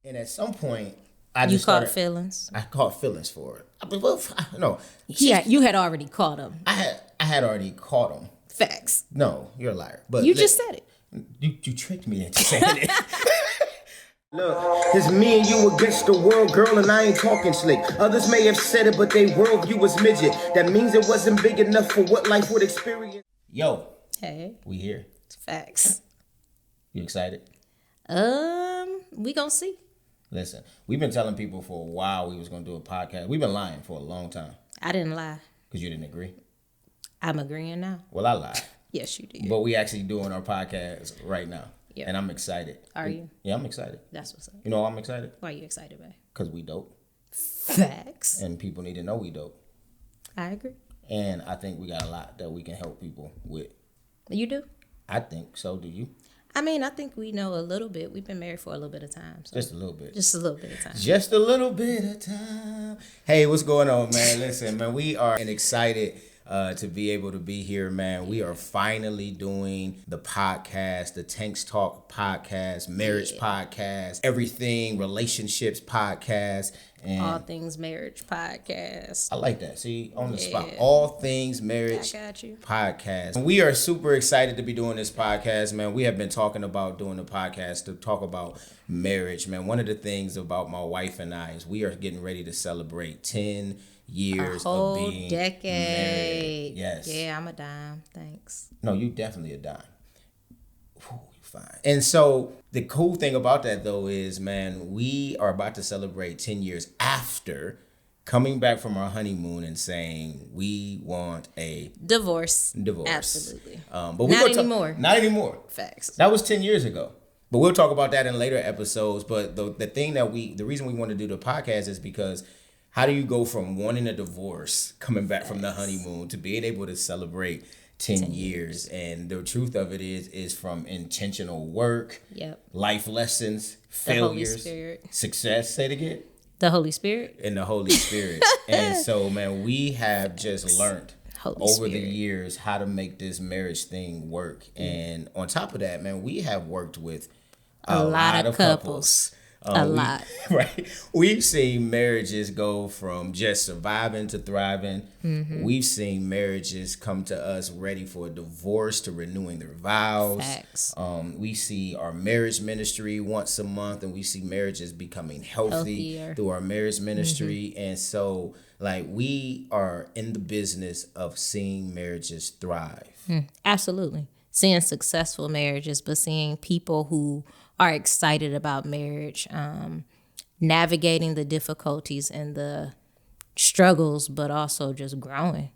And at some point, You caught feelings. I caught feelings for it. No, Yeah, you had already caught them. I had already caught them. Facts. No, you're a liar. But You just said it. You tricked me into saying it. Look, it's me and you against the world, girl, and I ain't talking slick. Others may have said it, but they worldview was midget. That means it wasn't big enough for what life would experience. Yo. Hey. We here. Facts. You excited? We gonna see. Listen, we've been telling people for a while we was gonna do a podcast. We've been lying for a long time. I didn't lie. Because you didn't agree? I'm agreeing now. Well, I lied. Yes, you did. But we actually doing our podcast right now. Yeah. And I'm excited. Are you? Yeah, I'm excited. That's what's up. You know why I'm excited? Why are you excited, babe? Because we dope. Facts. And people need to know we dope. I agree. And I think we got a lot that we can help people with. You do? I think so. Do you? I mean, I think we know a little bit. We've been married for a little bit of time. So. Just a little bit. Just a little bit of time. Just a little bit of time. Hey, what's going on, man? Listen, man, we are excited to be able to be here, man. We are finally doing the podcast, the Tanks Talk podcast, marriage podcast, everything, relationships podcast. And All Things Marriage podcast. I like that. See, on the spot. All Things Marriage podcast. We are super excited to be doing this podcast, man. We have been talking about doing the podcast to talk about marriage, man. One of the things about my wife and I is we are getting ready to celebrate 10 years of being decade. Married. Yes. Yeah, I'm a dime. Thanks. No, you definitely a dime. Ooh, fine. And so the cool thing about that though is, man, we are about to celebrate 10 years after coming back from our honeymoon and saying we want a divorce. Absolutely. But not anymore. Not anymore. Facts. That was 10 years ago. But we'll talk about that in later episodes. But the reason we want to do the podcast is because how do you go from wanting a divorce, coming back from the honeymoon, to being able to celebrate 10 years? And the truth of it is from intentional work, life lessons, failures, success. Say it again. The Holy Spirit. And the Holy Spirit. And so, man, we have just learned over the years how to make this marriage thing work. And on top of that, man, we have worked with a lot of couples. A lot. Right. We've seen marriages go from just surviving to thriving. Mm-hmm. We've seen marriages come to us ready for a divorce to renewing their vows. Facts. We see our marriage ministry once a month, and we see marriages becoming healthier through our marriage ministry. Mm-hmm. And so, like, we are in the business of seeing marriages thrive. Absolutely. Seeing successful marriages, but seeing people who are excited about marriage, navigating the difficulties and the struggles, but also just growing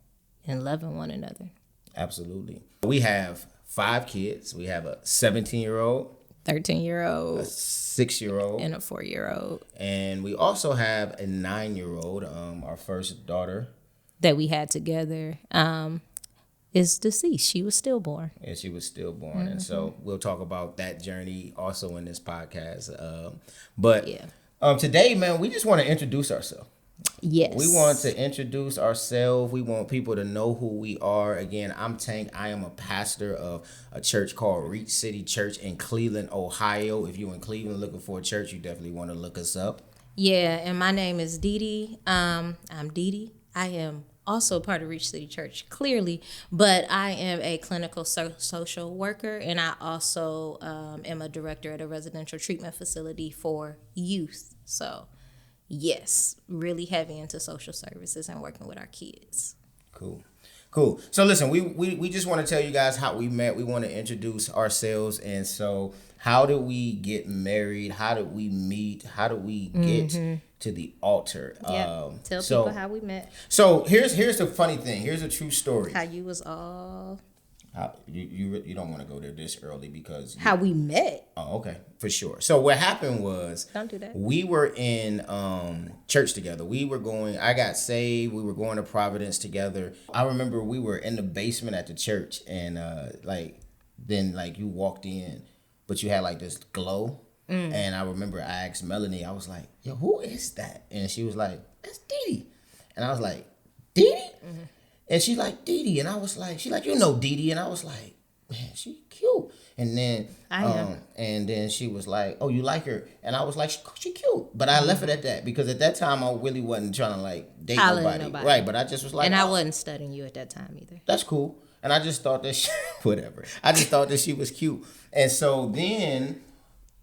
and loving one another. Absolutely. We have 5 kids. We have a 17-year-old, 13-year-old, a 6-year-old, and a 4-year-old. And we also have a 9-year-old, our first daughter. That we had together. Is deceased. She was stillborn. And she was stillborn. Mm-hmm. And so we'll talk about that journey also in this podcast. But today, man, we just want to introduce ourselves. Yes. We want to introduce ourselves. We want people to know who we are. Again, I'm Tank. I am a pastor of a church called Reach City Church in Cleveland, Ohio. If you're in Cleveland looking for a church, you definitely want to look us up. Yeah, and my name is Dee. I'm Dee. I am also part of Reach City Church, clearly, but I am a clinical social worker, and I also am a director at a residential treatment facility for youth. So, yes, really heavy into social services and working with our kids. Cool. So listen, we just want to tell you guys how we met. We want to introduce ourselves. And so how did we get married? How did we meet? How did we get to the altar? Tell people how we met. So here's the funny thing. Here's a true story. How you was all... You don't want to go there this early because... How we met. Oh, okay. For sure. So what happened was... Don't do that. We were in church together. I got saved. We were going to Providence together. I remember we were in the basement at the church and then you walked in, but you had like this glow. And I remember I asked Melanie, I was like, yo, who is that? And she was like, that's Dee. And I was like, Dee? And she's like, Dee. And I was like, you know Dee. And I was like, man, she cute. And then I am. and then she was like, oh, you like her? And I was like, she cute. But I left it at that because at that time I really wasn't trying to like date nobody. Right, but I just was like, and I wasn't studying you at that time either. That's cool. And I just thought that whatever. I just thought that she was cute. And so then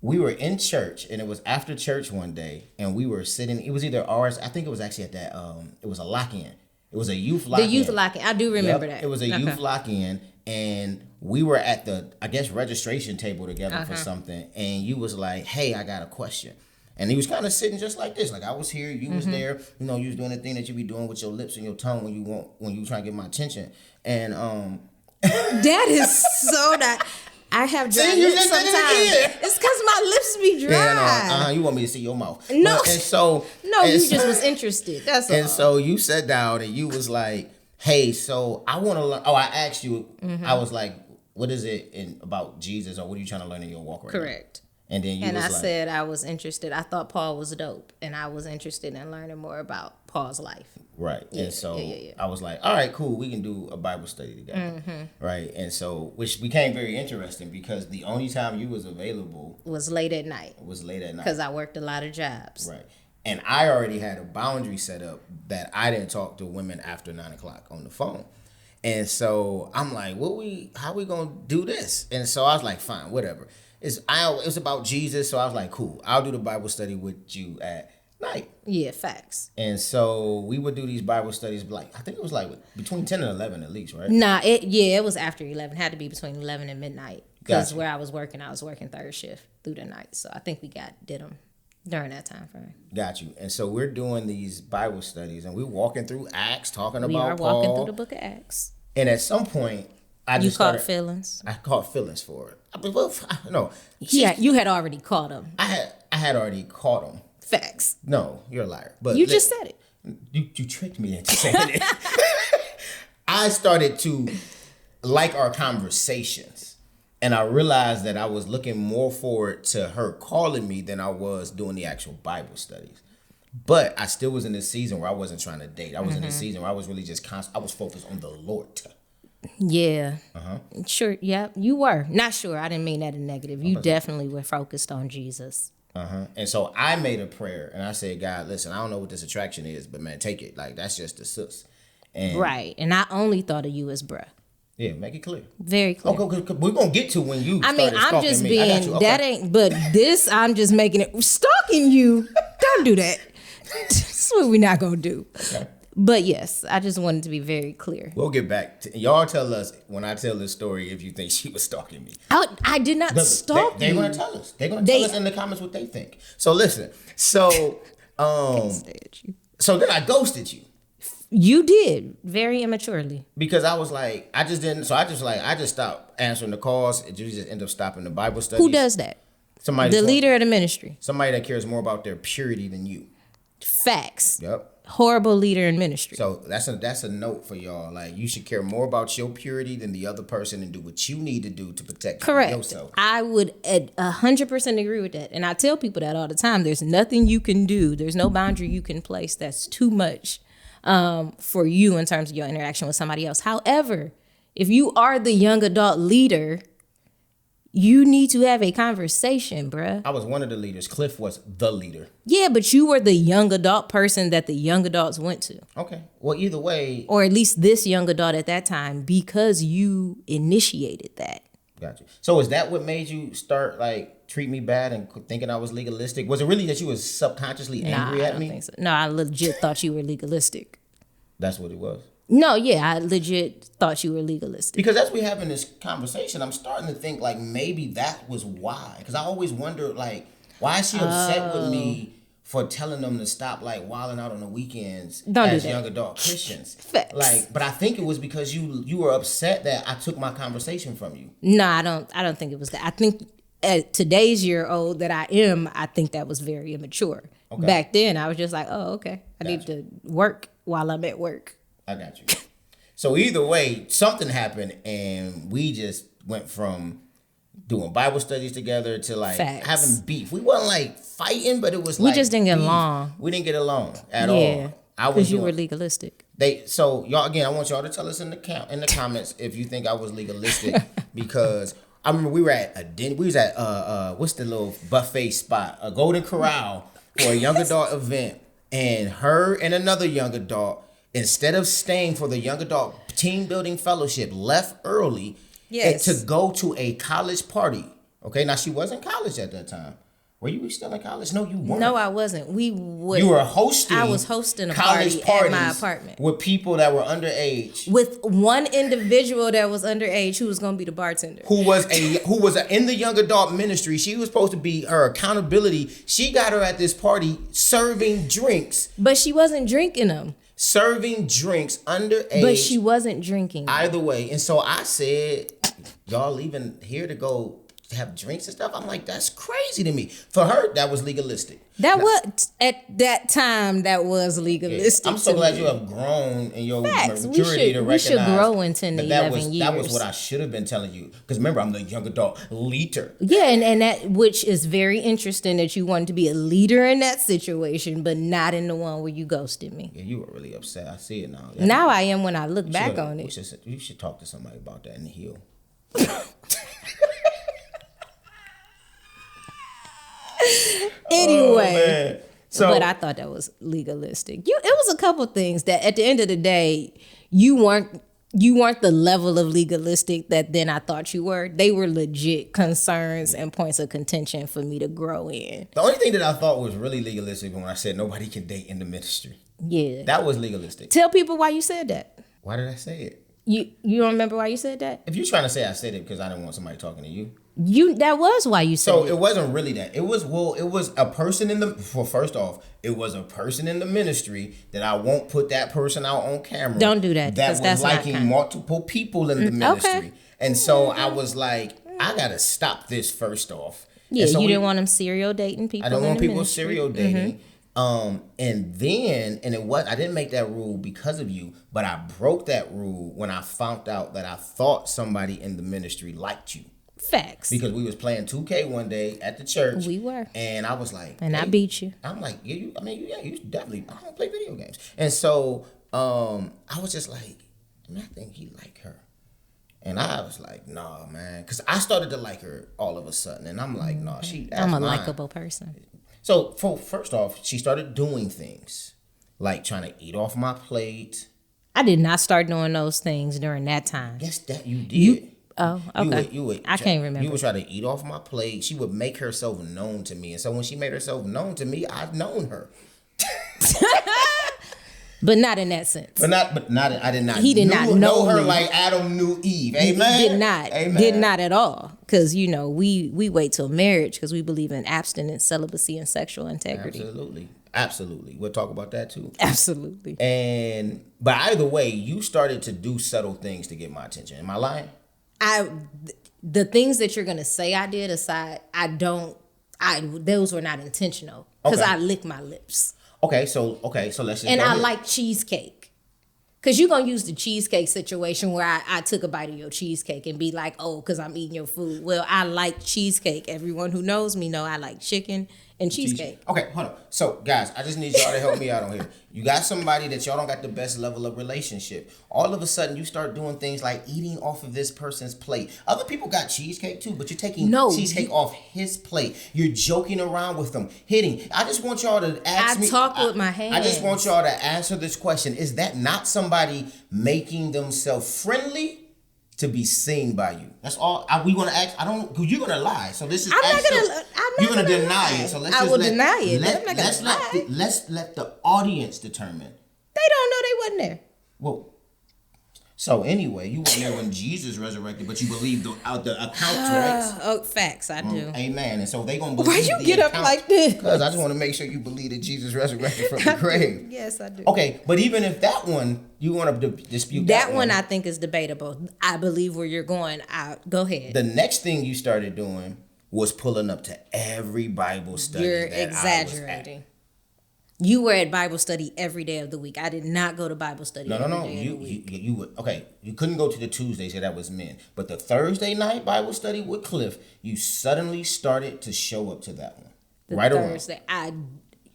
we were in church, and it was after church one day, and we were sitting. It was either ours. I think it was actually at that. It was a lock-in. It was a youth lock-in. The youth lock-in. I do remember that. It was a youth lock-in, and we were at the, I guess, registration table together for something. And you was like, "Hey, I got a question." And he was kind of sitting just like this, like I was here, you was there. You know, you was doing the thing that you be doing with your lips and your tongue when you trying to get my attention. And that is so not. I have dry lips sometimes. It's because my lips be dry. Yeah, you want me to see your mouth? No, and so you just was interested. That's all. And so you sat down and you was like, "Hey, so I want to learn." Oh, I asked you. I was like, "What is it about Jesus, or what are you trying to learn in your walk right now?" Correct. And then I said I was interested. I thought Paul was dope, and I was interested in learning more about Paul's life. Right. Yeah, and so I was like, all right, cool. We can do a Bible study together. Right. And so, which became very interesting because the only time you was available was late at night. Because I worked a lot of jobs. Right. And I already had a boundary set up that I didn't talk to women after 9:00 on the phone. And so I'm like, how we going to do this? And so I was like, fine, whatever. It's about Jesus, so I was like, cool. I'll do the Bible study with you at night. Yeah, facts. And so we would do these Bible studies, like I think it was like between 10 and 11 at least, right? Nah, it was after 11. It had to be between 11 and midnight because Gotcha. where I was working third shift through the night. So I think we did them during that time frame. Got you. And so we're doing these Bible studies, and we're walking through Acts, talking about Paul. We are walking through the book of Acts. And at some point, You caught feelings for it. No. Yeah, you had already caught them. I had already caught them. Facts. No, you're a liar. But you just said it. You tricked me into saying it. I started to like our conversations, and I realized that I was looking more forward to her calling me than I was doing the actual Bible studies. But I still was in this season where I wasn't trying to date. I was in this season where I was really just I was focused on the Lord. Yeah. Sure. Yeah, you were. Not sure. I didn't mean that in negative. You definitely were focused on Jesus. And so I made a prayer and I said, God, listen, I don't know what this attraction is, but man, take it. Like, that's just the sus. And right. And I only thought of you as bruh. Yeah, make it clear. Very clear. Okay, we're going to get to when you I'm just me. being, that ain't, but this, I'm just making it, stalking you. Don't do that. That's what we're not going to do. Okay. But yes, I just wanted to be very clear. We'll get back to y'all. Tell us when I tell this story if you think she was stalking me. I did not stalk you. They're going to tell us. They're going to tell us in the comments what they think. So listen. So so then I ghosted you. You did very immaturely because I was like, I just stopped answering the calls. And you just end up stopping the Bible studies. Who does that? The leader of the ministry. Somebody that cares more about their purity than you. Facts. Yep. Horrible leader in ministry. So that's a note for y'all. Like, you should care more about your purity than the other person and do what you need to do to protect yourself. I would 100% agree with that. And I tell people that all the time. There's nothing you can do. There's no boundary you can place that's too much for you in terms of your interaction with somebody else. However, if you are the young adult leader, you need to have a conversation, bruh. I was one of the leaders. Cliff was the leader. Yeah, but you were the young adult person that the young adults went to. Okay. Well, either way. Or at least this young adult at that time, because you initiated that. Gotcha. So is that what made you start, like, treat me bad and thinking I was legalistic? Was it really that you was subconsciously angry at me? I don't think so. No, I legit thought you were legalistic. That's what it was? No, yeah, I legit thought you were legalistic. Because as we having this conversation, I'm starting to think like maybe that was why. Because I always wondered like, why is she upset with me for telling them to stop like wilding out on the weekends as young adult Christians? Facts. Like, but I think it was because you were upset that I took my conversation from you. No, I don't think it was that. I think at today's year old that I am, I think that was very immature. Okay. Back then, I was just like, oh, okay, I need to work while I'm at work. I got you. So either way, something happened and we just went from doing Bible studies together to like having beef. We wasn't like fighting, but it was like we just didn't get beef. along. We didn't get along at all. Because you were legalistic. So y'all, again, I want y'all to tell us in the comments if you think I was legalistic because I remember we were at we was at what's the little buffet spot, a Golden Corral for a young adult event, and her and another young adult, instead of staying for the young adult team building fellowship, left early to go to a college party. Okay, now she was in college at that time. Were you still in college? No, you weren't. No, I wasn't. You were hosting. I was hosting a party at my apartment with people that were underage. With one individual that was underage who was going to be the bartender. Who was in the young adult ministry. She was supposed to be her accountability. She got her at this party serving drinks. But she wasn't drinking them. Serving drinks underage. But she wasn't drinking them. Either way. And so I said, y'all leaving here to go have drinks and stuff? I'm like, that's crazy to me. For her, that was legalistic. Was at that time that was legalistic. Yeah, I'm so glad you have grown in your maturity to recognize. We should grow in 10 to 11 years. That was what I should have been telling you. Because remember, I'm the young adult leader. Yeah, and that, which is very interesting that you wanted to be a leader in that situation, but not in the one where you ghosted me. Yeah, you were really upset. I see it now. Yeah. Now I am when I look back on it. You should talk to somebody about that in the hill. Anyway, but I thought that was legalistic. It was a couple things that at the end of the day, you weren't the level of legalistic that then I thought you were. They were legit concerns and points of contention for me to grow in. The only thing that I thought was really legalistic when I said nobody can date in the ministry. Yeah. That was legalistic. Tell people why you said that. Why did I say it? You don't remember why you said that? If you're trying to say I said it because I didn't want somebody talking to you. That was why you said it. So it wasn't really that. It was a person first off, it was a person in the ministry that I won't put that person out on camera. Don't do that. That was liking multiple people in the ministry. Okay. And so I was like, I gotta stop this first off. Yeah, so you didn't want them serial dating people. I don't want people serial dating. Mm-hmm. I didn't make that rule because of you, but I broke that rule when I found out that I thought somebody in the ministry liked you. Facts. Because we was playing 2K one day at the church. We were. And I was like, and hey, I beat you. I'm like, you definitely, I don't play video games. And so I was just like, I think he like her. And I was like, nah, man. Because I started to like her all of a sudden. And I'm like, nah, I'm a likable person. So first off, she started doing things like trying to eat off my plate. I did not start doing those things during that time. Yes, that you did. Oh, okay. I can't remember. You would try to eat off my plate. She would make herself known to me. And so when she made herself known to me, I've known her. But not in that sense. I did not. He did not know her like Adam knew Eve. Amen. He did not. Amen. Did not at all. Because, we wait till marriage because we believe in abstinence, celibacy, and sexual integrity. Absolutely. We'll talk about that too. Absolutely. But either way, you started to do subtle things to get my attention. Am I lying? The things that you're gonna say I did aside, those were not intentional because I lick my lips. Okay, so let's just and I like cheesecake. Cause you're gonna use the cheesecake situation where I took a bite of your cheesecake and be like, oh, cause I'm eating your food. Well, I like cheesecake. Everyone who knows me know I like chicken and cheesecake. Okay, hold on. So guys, I just need y'all to help me out on here. You got somebody that y'all don't got the best level of relationship. All of a sudden you start doing things like eating off of this person's plate. Other people got cheesecake too, but you're taking cheesecake off his plate. You're joking around with them, hitting. I just want y'all to ask me. I talk with my hands. I just want y'all to answer this question. Is that not somebody making themselves friendly to be seen by you? That's all we want to ask. I don't, because you're gonna lie. So this is. You're gonna deny it. So let's deny it. Let's let the audience determine. They don't know they wasn't there. Well, so anyway, you weren't there when Jesus resurrected, but you believe the accounts, right? Oh, facts, I do. Amen. And so they gonna believe. Why you get up like this? Because I just want to make sure you believe that Jesus resurrected from the grave. Yes, I do. Okay, but even if that one you want to dispute, that one I think is debatable. I believe where you're going. Go ahead. The next thing you started doing was pulling up to every Bible study. You're exaggerating. You were at Bible study every day of the week. I did not go to Bible study. No. You would. Okay, you couldn't go to the Tuesdays, so that was men. But the Thursday night Bible study with Cliff, you suddenly started to show up to that one. Thursday,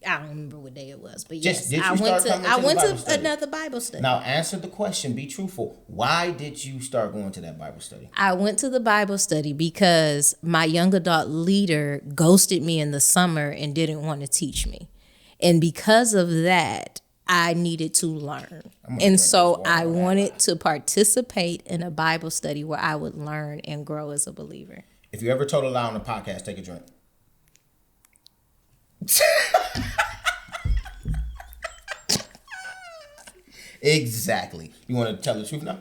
I don't remember what day it was, but Just, yes, did you I start coming to the went Bible to study? another Bible study. Now answer the question. Be truthful. Why did you start going to that Bible study? I went to the Bible study because my young adult leader ghosted me in the summer and didn't want to teach me. And because of that, I needed to learn. And so I wanted to participate in a Bible study where I would learn and grow as a believer. If you ever told a lie on the podcast, take a drink. Exactly. You want to tell the truth now?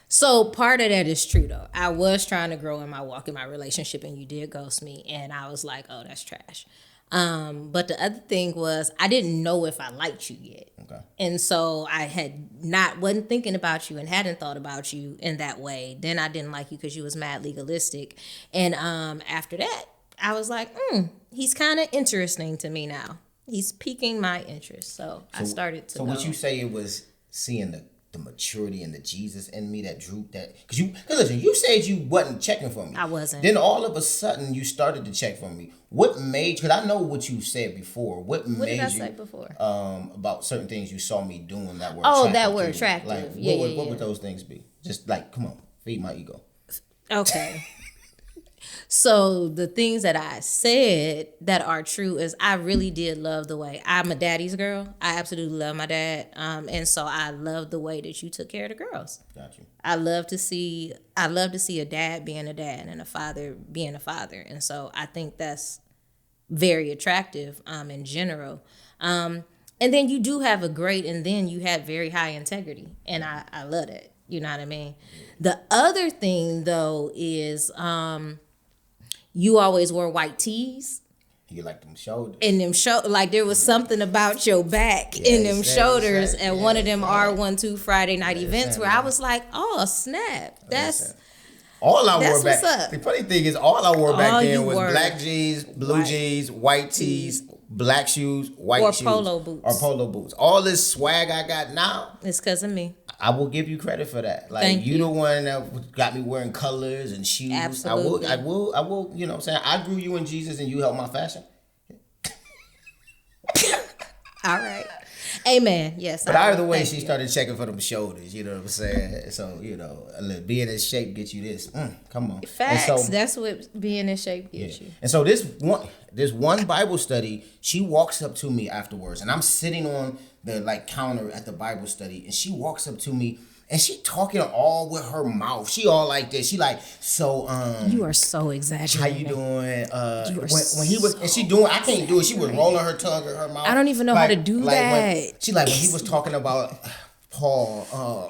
So part of that is true though. I was trying to grow in my walk in my relationship and you did ghost me and I was like, oh, that's trash. But the other thing was I didn't know if I liked you yet. Okay. And so I wasn't thinking about you and hadn't thought about you in that way. Then I didn't like you because you was mad legalistic. And after that, I was like, he's kind of interesting to me now. He's piquing my interest. So I started to. So would you say it was seeing the maturity and the Jesus in me that drew that? Because listen, you said you wasn't checking for me. I wasn't. Then all of a sudden you started to check for me. What made? Because I know what you said before. What made did I you say before? About certain things you saw me doing that were that were attractive. Like what would those things be? Just like, come on, feed my ego. Okay. So the things that I said that are true is I really did love the way I'm a daddy's girl. I absolutely love my dad. And so I love the way that you took care of the girls. Got you. I love to see a dad being a dad and a father being a father. And so I think that's very attractive in general. And then you do have you had very high integrity. And I love that. You know what I mean? The other thing though is you always wore white tees. You like them shoulders. And them like there was something about your back in them shoulders at one of them R12 Friday night events where I was like, oh snap. That's all I wore back. What's up. The funny thing is all I wore back then was black jeans, blue jeans, white tees, black shoes, white shoes. Or polo boots. All this swag I got now. It's because of me. I will give you credit for that. Like Thank you. The one that got me wearing colors and shoes. Absolutely. I will, you know what I'm saying? I grew you in Jesus and you helped my fashion. All right. Amen. Yes. But either way, she started checking for them shoulders, you know what I'm saying? So, you know, being in shape gets you this. Come on. Facts. So, that's what being in shape gets you. And so this one Bible study, she walks up to me afterwards and I'm sitting on the counter at the Bible study and she walks up to me and she talking all with her mouth. She all like this. She like, so you are so exaggerating. How you doing? When he was and she doing, I can't do it. She was rolling her tongue in her mouth. I don't even know how to do that. When he was talking about Paul. I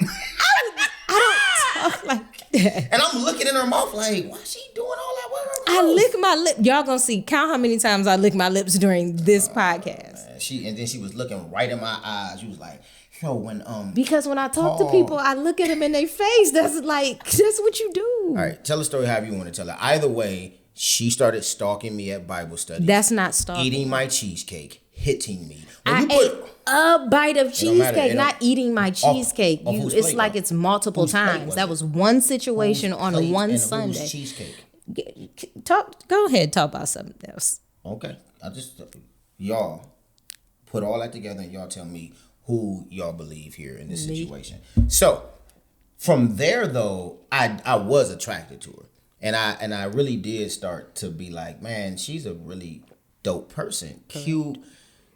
don't talk like that. And I'm looking in her mouth like, why she doing all that with her mouth? I lick my lip. Y'all gonna count how many times I lick my lips during this podcast. And then she was looking right in my eyes. She was like, so when because when I talk to people, I look at them in their face. That's what you do. All right, tell the story however you want to tell it. Either way, she started stalking me at Bible study. That's not stalking. Eating my cheesecake, hitting me. I ate a bite of cheesecake, not eating my cheesecake. It's like it's multiple times. That was one situation on one Sunday. Cheesecake. Go ahead, talk about something else. Okay, y'all put all that together and y'all tell me who y'all believe here in this situation. So from there though, I was attracted to her. And I really did start to be like, man, she's a really dope person. Cute,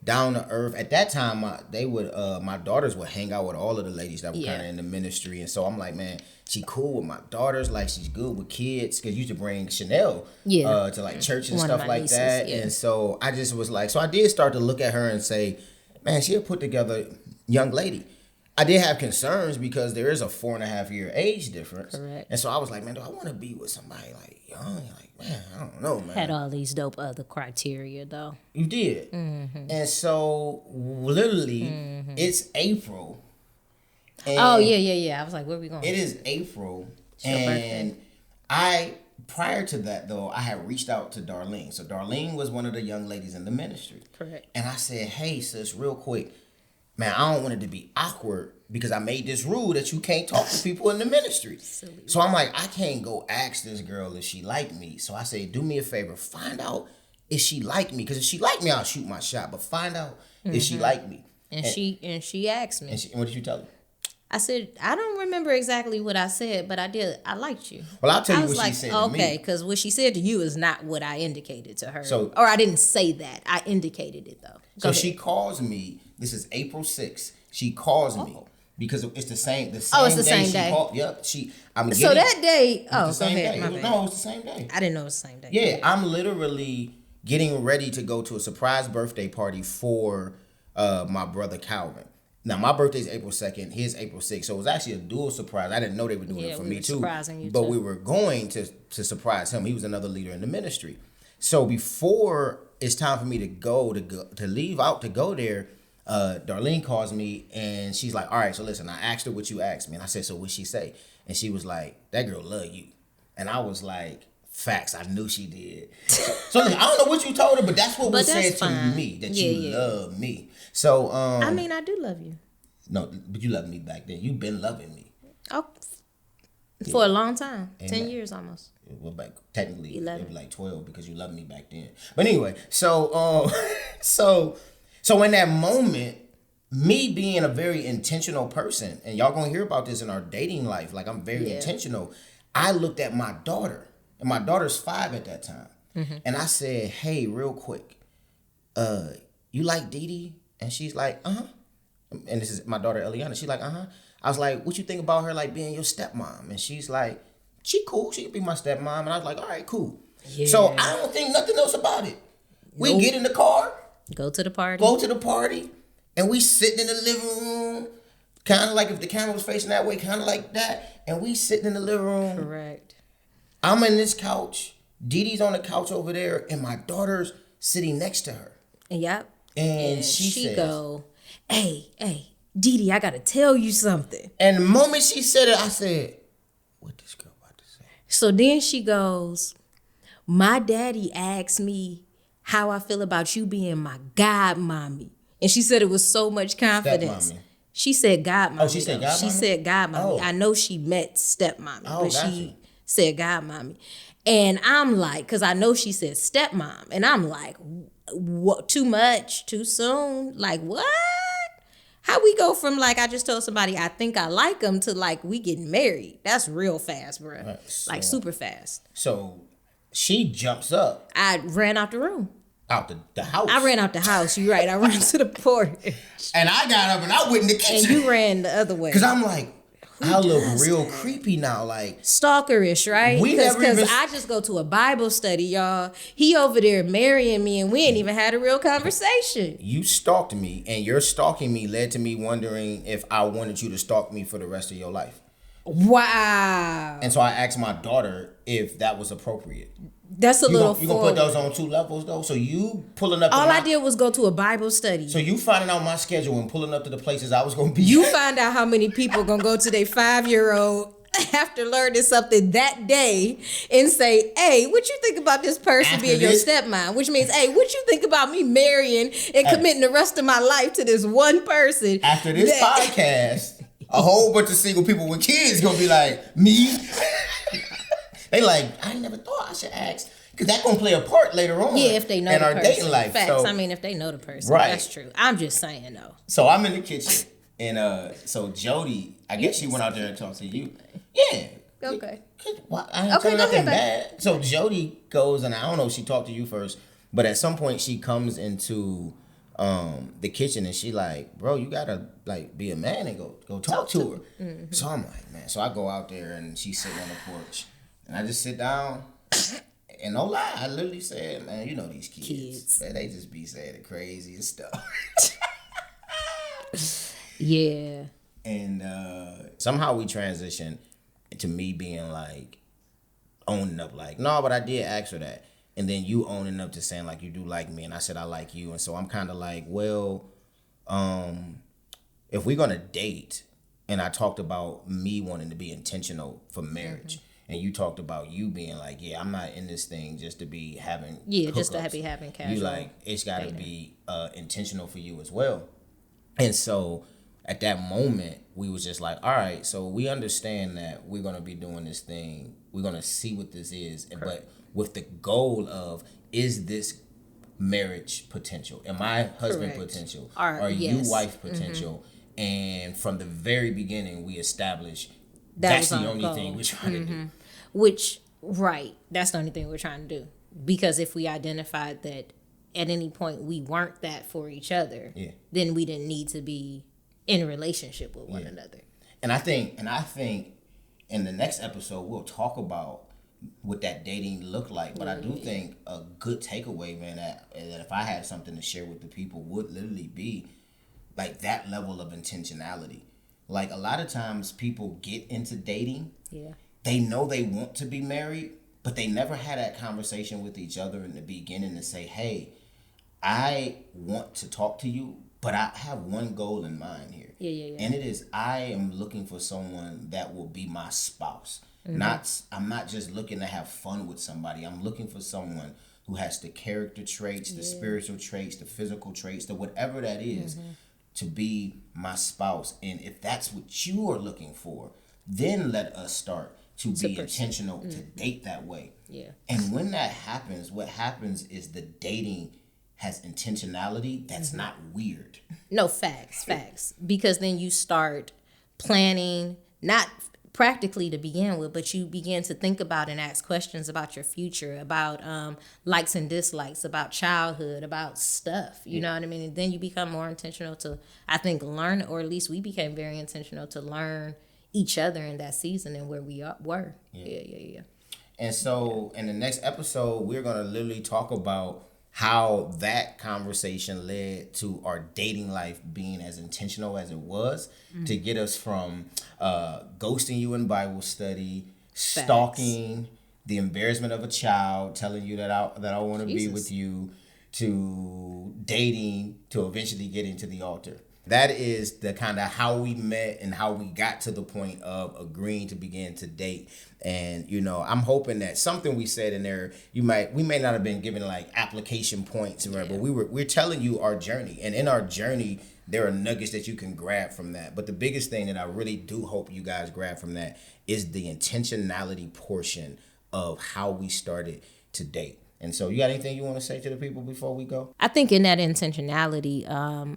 down to earth. At that time, my daughters would hang out with all of the ladies that were kind of in the ministry. And so I'm like, man, she cool with my daughters. Like, she's good with kids. Because you used to bring Chanel to church and stuff like nieces, that. Yeah. And so I just was like, so I did start to look at her and say, man, she a put together young lady. I did have concerns because there is a 4.5 year age difference. Correct. And so I was like, man, do I want to be with somebody young? Man, I don't know, man. Had all these dope other criteria though. You did. Mm-hmm. And so literally it's April. Oh yeah. I was like, where are we going? It is April. It's your birthday. Prior to that though, I had reached out to Darlene. So Darlene was one of the young ladies in the ministry. Correct. And I said, hey sis, real quick, man, I don't want it to be awkward because I made this rule that you can't talk to people in the ministry. Silly. So I'm like, I can't go ask this girl if she like me. So I say, do me a favor, find out if she like me. Because if she like me, I'll shoot my shot. But find out if she like me. And she asked me. And what did you tell her? I said, I don't remember exactly what I said, but I liked you. Well, I'll tell you what she said to me. Okay, because what she said to you is not what I indicated to her. So, or I didn't say that. I indicated it, though. So she calls me. This is April 6th. She calls me because it's the same. It's the same day. Yep. So that day. Oh, go ahead. No, it was the same day. I didn't know it was the same day. Yeah, I'm literally getting ready to go to a surprise birthday party for my brother Calvin. Now, my birthday's April 2nd, his April 6th, so it was actually a dual surprise. I didn't know they were doing it for me, too. But we were going to surprise him. He was another leader in the ministry. So before it's time for me to leave out to go there, Darlene calls me, and she's like, all right, so listen, I asked her what you asked me. And I said, so what'd she say? And she was like, that girl love you. And I was like, facts, I knew she did. So listen, I don't know what you told her, but that's what was said to me, that you love me. So, I mean, I do love you. No, but you loved me back then. You've been loving me. Oh, for a long time. 10 years almost. Well, back technically, 11. It was like 12 because you loved me back then. But anyway, so in that moment, me being a very intentional person, and y'all gonna hear about this in our dating life, like I'm very intentional. I looked at my daughter, and my daughter's 5 at that time, and I said, "Hey, real quick, you like Dee?" And she's like, "Uh huh." And this is my daughter Eliana. She's like, "Uh huh." I was like, "What you think about her like being your stepmom?" And she's like, "She cool. She can be my stepmom." And I was like, "All right, cool." Yeah. So I don't think nothing else about it. We get in the car, go to the party, and we sitting in the living room, kind of like if the camera was facing that way, kind of like that. And we sitting in the living room. Correct. I'm in this couch. Didi's on the couch over there, and my daughter's sitting next to her. Yep. And she says, go, hey, Didi, I gotta tell you something. And the moment she said it, I said, what this girl about to say? So then she goes, my daddy asked me how I feel about you being my godmommy. And she said it with so much confidence. Stepmommy. She said godmommy. Oh, she said godmommy? She said godmommy. Oh. I know she met stepmommy, but gotcha. she said godmommy. And I'm like, because I know she said stepmom. And I'm like, what? Too much? Too soon? Like, what? How we go from like, I just told somebody I think I like them to like, we getting married? That's real fast, bro. Right, like super fast. So she jumps up. I ran out the room. Out the house. I ran out the house. You're right. I ran to the porch. And I got up and I went in the kitchen. And you ran the other way. Because I'm like, I look real creepy now. Like stalkerish, right? Because I just go to a Bible study, y'all. He over there marrying me and we ain't even had a real conversation. You stalked me, and your stalking me led to me wondering if I wanted you to stalk me for the rest of your life. Wow. And so I asked my daughter if that was appropriate. That's a little. You gonna put those on 2 levels though? So you pulling up. All I did was go to a Bible study. So you finding out my schedule and pulling up to the places I was gonna be. You find out how many people gonna go to their 5-year-old after learning something that day and say, "Hey, what you think about this person being your stepmom?" Which means, "Hey, what you think about me marrying and committing the rest of my life to this one person?" After this podcast, a whole bunch of single people with kids gonna be like, "Me." They like, I never thought I should ask. Because that's going to play a part later on. Yeah, if they know in the our person. dating life. Facts. So, I mean, if they know the person. Right. That's true. I'm just saying, though. So I'm in the kitchen. And so Jody, I guess she went out there and talked to you. Yeah. Okay. I ain't telling nothing bad. So Jody goes, and I don't know if she talked to you first, but at some point she comes into the kitchen and she like, bro, you gotta like be a man and go talk to her. Mm-hmm. So I'm like, man. So I go out there and she's sitting on the porch. And I just sit down, and no lie, I literally said, man, you know these kids. Man, they just be saying the craziest stuff. Yeah. And somehow we transitioned to me being like, owning up like, no, but I did ask her that. And then you owning up to saying like, you do like me. And I said, I like you. And so I'm kind of like, well, if we're going to date, and I talked about me wanting to be intentional for marriage. Mm-hmm. And you talked about you being like, yeah, I'm not in this thing just to be having hookups. Just to be having casual. You like, it's got to be intentional for you as well. And so at that moment, we was just like, all right, so we understand that we're going to be doing this thing. We're going to see what this is. Correct. But with the goal of, is this marriage potential? Am I husband Correct. potential? Are you yes. wife potential? And from the very beginning, we established That that's was the our only goal. thing we're trying to do. Which, right, that's the only thing we're trying to do. Because if we identified that at any point we weren't that for each other, then we didn't need to be in a relationship with one another. And I think in the next episode we'll talk about what that dating looked like. But I do think a good takeaway, man, that if I had something to share with the people would literally be like that level of intentionality. Like a lot of times people get into dating. Yeah. They know they want to be married, but they never had that conversation with each other in the beginning to say, hey, I want to talk to you, but I have one goal in mind here. Yeah. And it is I am looking for someone that will be my spouse. I'm not just looking to have fun with somebody. I'm looking for someone who has the character traits, the spiritual traits, the physical traits, the whatever that is, to be my spouse. And if that's what you are looking for, then let us start to be intentional to date that way. Yeah. And when that happens, what happens is the dating has intentionality that's not weird. No, facts. Because then you start planning, not practically to begin with, but you begin to think about and ask questions about your future, about likes and dislikes, about childhood, about stuff. You know what I mean? And then you become more intentional to, I think, learn, or at least we became very intentional to learn each other in that season and where we were. Yeah. And so in the next episode, we're going to literally talk about how that conversation led to our dating life being as intentional as it was to get us from ghosting you in Bible study, stalking, the embarrassment of a child, telling you that I want to be with you, to dating, to eventually getting to the altar. That is the kind of how we met and how we got to the point of agreeing to begin to date. And, you know, I'm hoping that something we said in there, we may not have been given like application points, right? But we're telling you our journey. And in our journey, there are nuggets that you can grab from that. But the biggest thing that I really do hope you guys grab from that is the intentionality portion of how we started to date. And so you got anything you want to say to the people before we go? I think in that intentionality,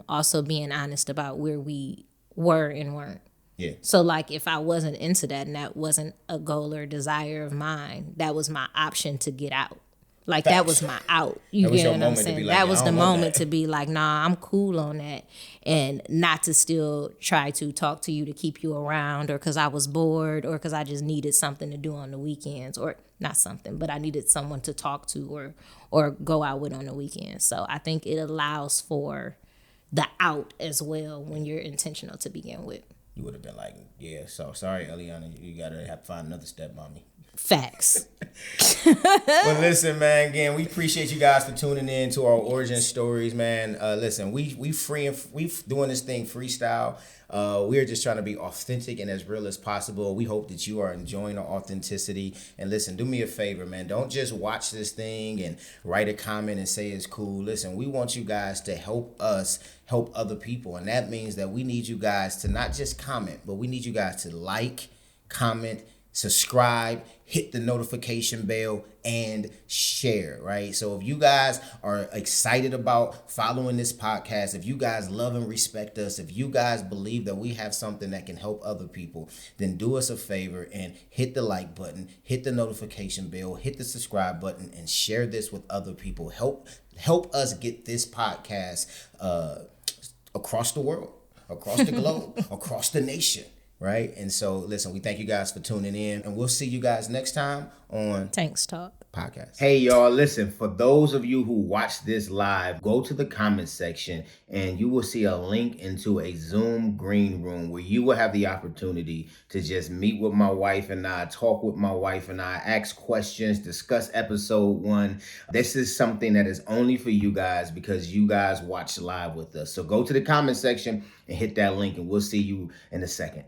also being honest about where we were and weren't. Yeah. So like if I wasn't into that and that wasn't a goal or desire of mine, that was my option to get out. Like that was my out. You get what I'm saying? That was the moment to be like, nah, I'm cool on that. And not to still try to talk to you to keep you around, or because I was bored, or because I just needed something to do on the weekends, or not something, but I needed someone to talk to or go out with on the weekends. So I think it allows for the out as well when you're intentional to begin with. You would have been like, yeah, so sorry, Eliana, you got to have to find another stepmommy. Facts. Well, listen, man. Again, we appreciate you guys for tuning in to our origin stories, man. Listen, we doing this thing freestyle. We're just trying to be authentic and as real as possible. We hope that you are enjoying our authenticity. And listen, do me a favor, man. Don't just watch this thing and write a comment and say it's cool. Listen, we want you guys to help us help other people, and that means that we need you guys to not just comment, but we need you guys to like, comment, subscribe, hit the notification bell, and share, right? So if you guys are excited about following this podcast, if you guys love and respect us, if you guys believe that we have something that can help other people, then do us a favor and hit the like button, hit the notification bell, hit the subscribe button, and share this with other people. Help us get this podcast across the world, across the globe, across the nation. Right? And so, listen, we thank you guys for tuning in, and we'll see you guys next time on Tanks Talk Podcast. Hey, y'all, listen, for those of you who watch this live, go to the comment section and you will see a link into a Zoom green room where you will have the opportunity to just meet with my wife and I, talk with my wife and I, ask questions, discuss episode 1. This is something that is only for you guys because you guys watch live with us. So go to the comment section and hit that link, and we'll see you in a second.